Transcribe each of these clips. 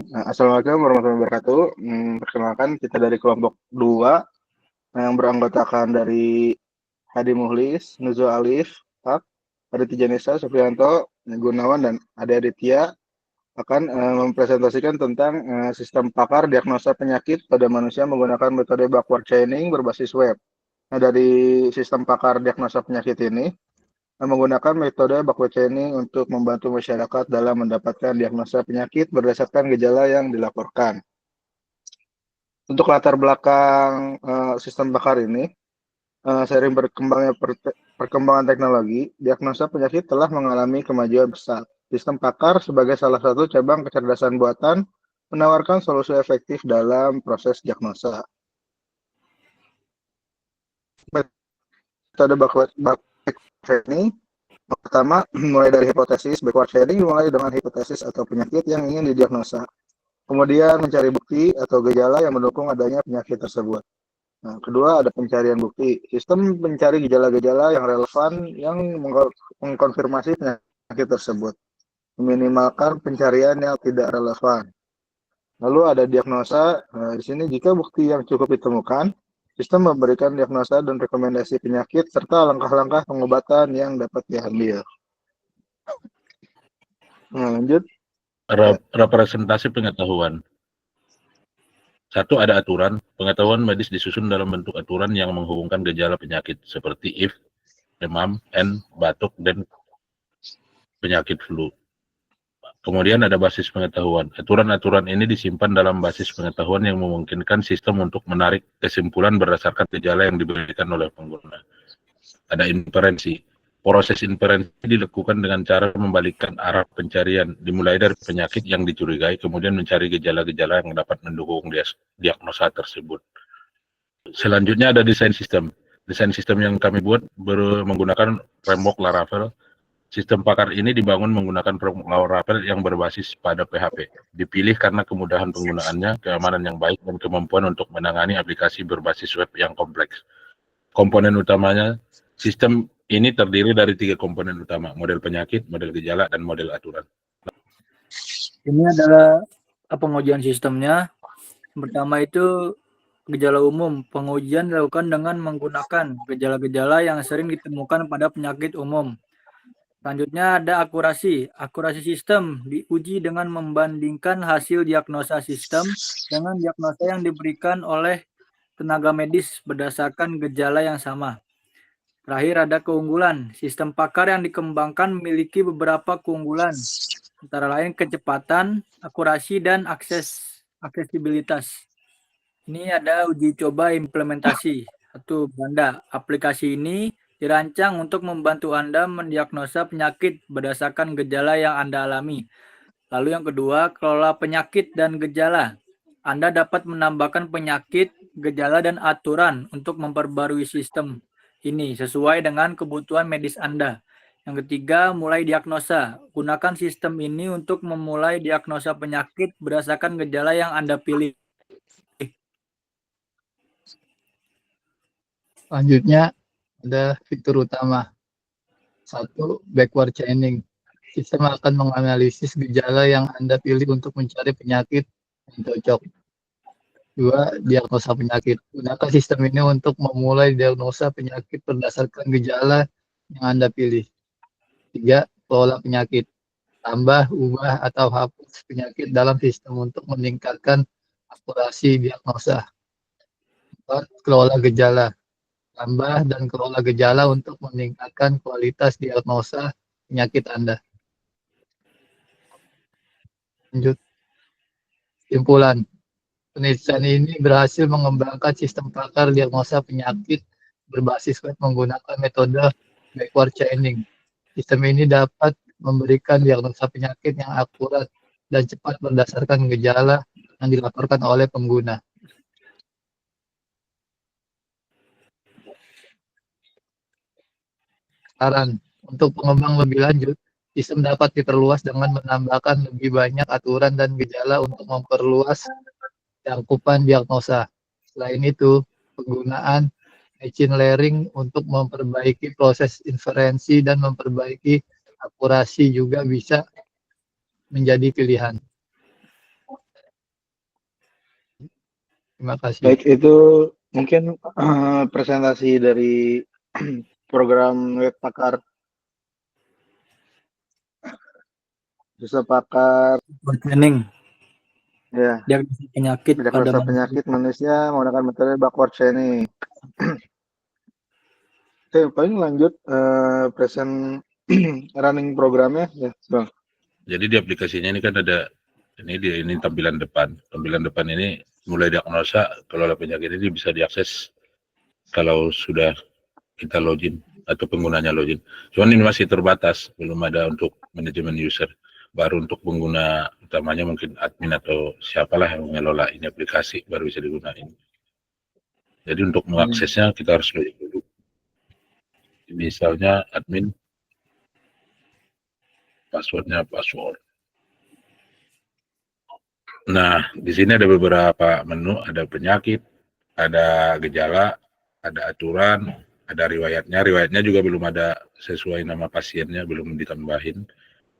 Assalamualaikum warahmatullahi wabarakatuh. Perkenalkan kita dari kelompok 2 yang beranggotakan dari Hadi Muhlis, Nuzul Alif, Haq, Aditya Janesa, Supriyanto, Gunawan, dan Ade Aditya akan mempresentasikan tentang sistem pakar diagnosa penyakit pada manusia menggunakan metode backward chaining berbasis web. Nah, dari sistem pakar diagnosa penyakit ini menggunakan metode backward chaining untuk membantu masyarakat dalam mendapatkan diagnosa penyakit berdasarkan gejala yang dilaporkan. Untuk latar belakang sistem pakar ini, seiring berkembangnya perkembangan teknologi, diagnosa penyakit telah mengalami kemajuan besar. Sistem pakar sebagai salah satu cabang kecerdasan buatan menawarkan solusi efektif dalam proses diagnosa. Metode backward chaining pertama mulai dari hipotesis. Backward chaining dimulai dengan hipotesis atau penyakit yang ingin didiagnosa. Kemudian mencari bukti atau gejala yang mendukung adanya penyakit tersebut. Nah, kedua ada pencarian bukti. Sistem mencari gejala-gejala yang relevan yang mengkonfirmasi penyakit tersebut, meminimalkan pencarian yang tidak relevan. Lalu ada diagnosa. Di sini jika bukti yang cukup ditemukan, sistem memberikan diagnosa dan rekomendasi penyakit serta langkah-langkah pengobatan yang dapat diambil. Nah, lanjut. Representasi pengetahuan. 1. Ada aturan. Pengetahuan medis disusun dalam bentuk aturan yang menghubungkan gejala penyakit seperti if, demam, batuk, dan penyakit flu. Kemudian ada basis pengetahuan. Aturan-aturan ini disimpan dalam basis pengetahuan yang memungkinkan sistem untuk menarik kesimpulan berdasarkan gejala yang diberikan oleh pengguna. Ada inferensi. Proses inferensi dilakukan dengan cara membalikkan arah pencarian, dimulai dari penyakit yang dicurigai, kemudian mencari gejala-gejala yang dapat mendukung diagnosa tersebut. Selanjutnya ada desain sistem. Desain sistem yang kami buat menggunakan framework Laravel. Sistem pakar ini dibangun menggunakan framework Laravel yang berbasis pada PHP. Dipilih karena kemudahan penggunaannya, keamanan yang baik, dan kemampuan untuk menangani aplikasi berbasis web yang kompleks. Komponen utamanya, sistem ini terdiri dari 3 komponen utama, model penyakit, model gejala, dan model aturan. Ini adalah pengujian sistemnya. Pertama itu gejala umum. Pengujian dilakukan dengan menggunakan gejala-gejala yang sering ditemukan pada penyakit umum. Selanjutnya ada akurasi. Akurasi sistem diuji dengan membandingkan hasil diagnosa sistem dengan diagnosa yang diberikan oleh tenaga medis berdasarkan gejala yang sama. Terakhir ada keunggulan. Sistem pakar yang dikembangkan memiliki beberapa keunggulan, antara lain kecepatan, akurasi, dan aksesibilitas. Ini ada uji coba implementasi. 1. Banda. Aplikasi ini dirancang untuk membantu Anda mendiagnosa penyakit berdasarkan gejala yang Anda alami. Lalu yang kedua, kelola penyakit dan gejala. Anda dapat menambahkan penyakit, gejala, dan aturan untuk memperbarui sistem ini sesuai dengan kebutuhan medis Anda. Yang ketiga, mulai diagnosa. Gunakan sistem ini untuk memulai diagnosa penyakit berdasarkan gejala yang Anda pilih. Selanjutnya ada fitur utama. 1. Backward chaining. Sistem akan menganalisis gejala yang Anda pilih untuk mencari penyakit yang cocok. 2. Diagnosa penyakit. Gunakan sistem ini untuk memulai diagnosa penyakit berdasarkan gejala yang Anda pilih. 3. Kelola penyakit. Tambah, ubah, atau hapus penyakit dalam sistem untuk meningkatkan akurasi diagnosa. 4. Kelola gejala. Tambah dan kelola gejala untuk meningkatkan kualitas diagnosa penyakit Anda. Lanjut. Kesimpulan. Penelitian ini berhasil mengembangkan sistem pakar diagnosa penyakit berbasis web menggunakan metode backward chaining. Sistem ini dapat memberikan diagnosa penyakit yang akurat dan cepat berdasarkan gejala yang dilaporkan oleh pengguna. Saran, untuk pengembang lebih lanjut, sistem dapat diperluas dengan menambahkan lebih banyak aturan dan gejala untuk memperluas cakupan diagnosa. Selain itu, penggunaan machine learning untuk memperbaiki proses inferensi dan memperbaiki akurasi juga bisa menjadi pilihan. Terima kasih. Baik, itu mungkin presentasi dari program web pakar Jasa Pakar Training ya diagnosis penyakit pada diagnosa penyakit manusia menggunakan metode backward chaining. Oke, paling lanjut present running programnya ya, Bang. Jadi di aplikasinya ini kan ada ini tampilan depan. Tampilan depan ini mulai diagnosa kalau ada penyakit ini bisa diakses kalau sudah kita login atau penggunanya login. Cuman ini masih terbatas, belum ada untuk manajemen user. Baru untuk pengguna utamanya mungkin admin atau siapalah yang mengelola ini aplikasi baru bisa digunakan. Jadi untuk mengaksesnya kita harus login dulu. Misalnya admin, passwordnya password. Nah, di sini ada beberapa menu, ada penyakit, ada gejala, ada aturan, ada riwayatnya. Riwayatnya juga belum ada sesuai nama pasiennya, belum ditambahin.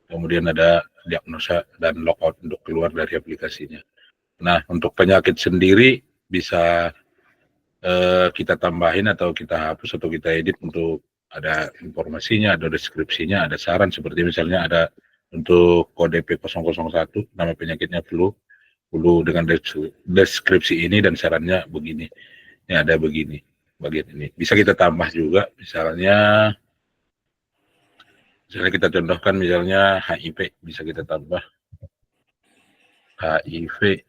Kemudian ada diagnosa dan logout untuk keluar dari aplikasinya. Nah, untuk penyakit sendiri bisa kita tambahin atau kita hapus atau kita edit untuk ada informasinya, ada deskripsinya, ada saran seperti misalnya ada untuk kode P001, nama penyakitnya flu dengan deskripsi ini dan sarannya begini. Ini ada begini, bagian ini. Bisa kita tambah juga, misalnya kita contohkan misalnya HIV, bisa kita tambah HIV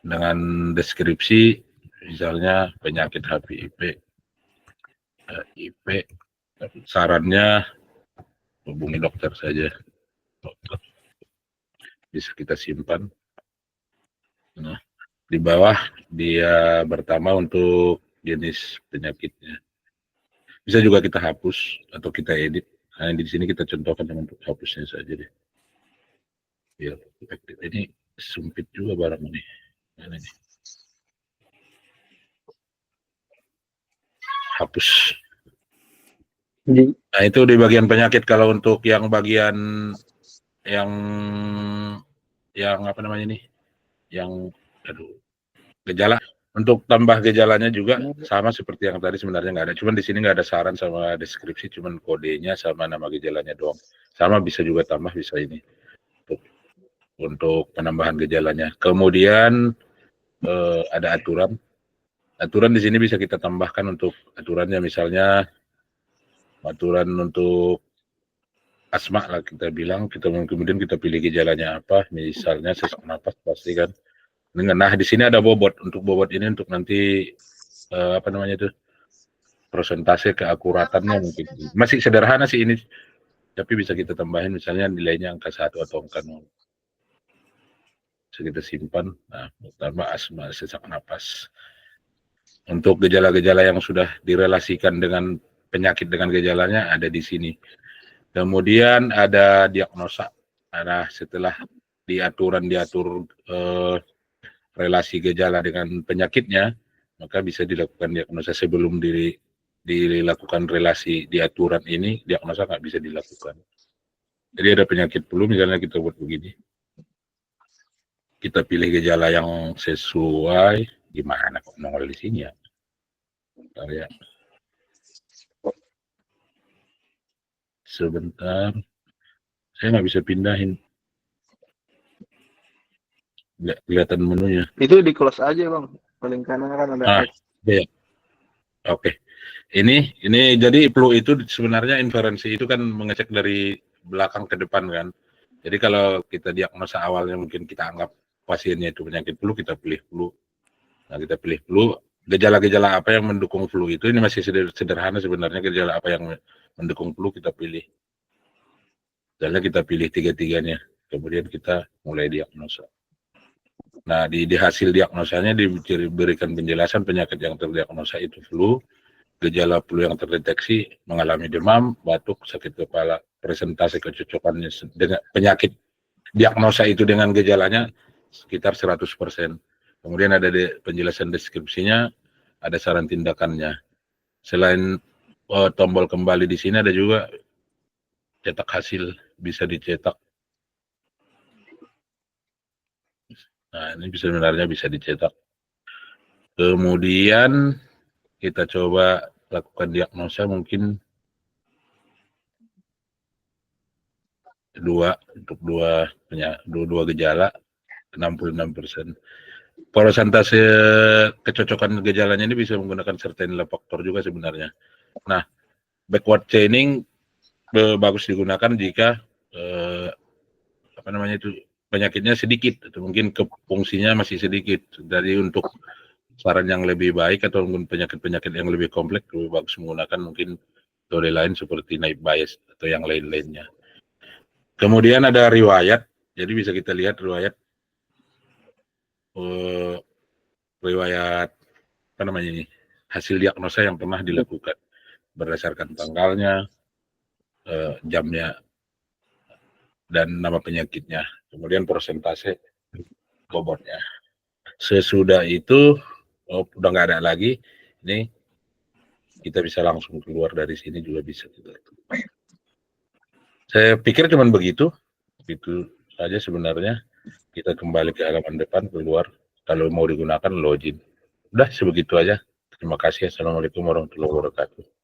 dengan deskripsi misalnya penyakit HIV, sarannya hubungi dokter saja. Dokter. Bisa kita simpan. Nah, di bawah dia pertama untuk jenis penyakitnya. Bisa juga kita hapus atau kita edit. Nah, di sini kita contohkan untuk hapusnya saja deh. Biar efektif. Ini sempit juga barang ini. Nah, ini. Hapus. Nah, itu di bagian penyakit. Kalau untuk yang bagian yang apa namanya nih? Yang gejala. Untuk tambah gejalanya juga sama seperti yang tadi sebenarnya nggak ada. Cuman di sini nggak ada saran sama deskripsi, cuman kodenya sama nama gejalanya doang. Sama bisa juga tambah, bisa ini untuk penambahan gejalanya. Kemudian ada aturan. Aturan di sini bisa kita tambahkan untuk aturannya, misalnya aturan untuk asma lah kita bilang. Kemudian kita pilih gejalanya apa, misalnya sesak napas pasti kan. Nah, di sini ada bobot. Untuk bobot ini untuk nanti apa namanya itu persentase keakuratannya mungkin masih sederhana sih ini, tapi bisa kita tambahin misalnya nilainya angka 1 atau angka 0. Bisa kita simpan. Nah, tambah asma sesak napas. Untuk gejala-gejala yang sudah direlasikan dengan penyakit dengan gejalanya ada di sini. Kemudian ada diagnosa. Nah, setelah diatur relasi gejala dengan penyakitnya, maka bisa dilakukan diagnosa. Sebelum dilakukan relasi di aturan ini, diagnosa nggak bisa dilakukan. Jadi ada penyakit flu, misalnya kita buat begini. Kita pilih gejala yang sesuai. Gimana kok nongol di sini ya? Bentar ya. Sebentar. Saya nggak bisa pindahin. Nggak kelihatan menunya. Itu di close aja, Bang. Paling kanan kan ada X. Ya. Oke. Ini jadi flu itu sebenarnya inferensi itu kan mengecek dari belakang ke depan kan. Jadi kalau kita diagnosa awalnya mungkin kita anggap pasiennya itu penyakit flu, kita pilih flu. Nah, kita pilih flu, gejala-gejala apa yang mendukung flu itu, ini masih sederhana sebenarnya, gejala apa yang mendukung flu kita pilih. Misalnya kita pilih tiga-tiganya, kemudian kita mulai diagnosa. Nah, di hasil diagnosanya diberikan penjelasan penyakit yang terdiagnosa itu flu, gejala flu yang terdeteksi mengalami demam, batuk, sakit kepala, presentasi kecocokannya dengan penyakit diagnosa itu dengan gejalanya sekitar 100%. Kemudian ada penjelasan deskripsinya, ada saran tindakannya. Selain tombol kembali di sini ada juga cetak hasil, bisa dicetak. Nah, ini sebenarnya bisa dicetak. Kemudian kita coba lakukan diagnosa mungkin untuk dua gejala 66%. Persentase kecocokan gejalanya ini bisa menggunakan certain faktor juga sebenarnya. Nah, backward chaining bagus digunakan jika penyakitnya sedikit atau mungkin fungsinya masih sedikit. Jadi untuk saran yang lebih baik atau mungkin penyakit-penyakit yang lebih kompleks lebih bagus menggunakan mungkin metode lain seperti naib Bayes atau yang lain-lainnya. Kemudian ada riwayat, jadi bisa kita lihat riwayat hasil diagnosa yang pernah dilakukan berdasarkan tanggalnya, jamnya, dan nama penyakitnya. Kemudian persentase bobotnya. Sesudah itu udah nggak ada lagi, ini kita bisa langsung keluar dari sini juga bisa. Saya pikir cuma begitu, itu saja sebenarnya. Kita kembali ke halaman depan, keluar. Kalau mau digunakan login. Udah sebegitu aja. Terima kasih. Assalamualaikum warahmatullahi wabarakatuh.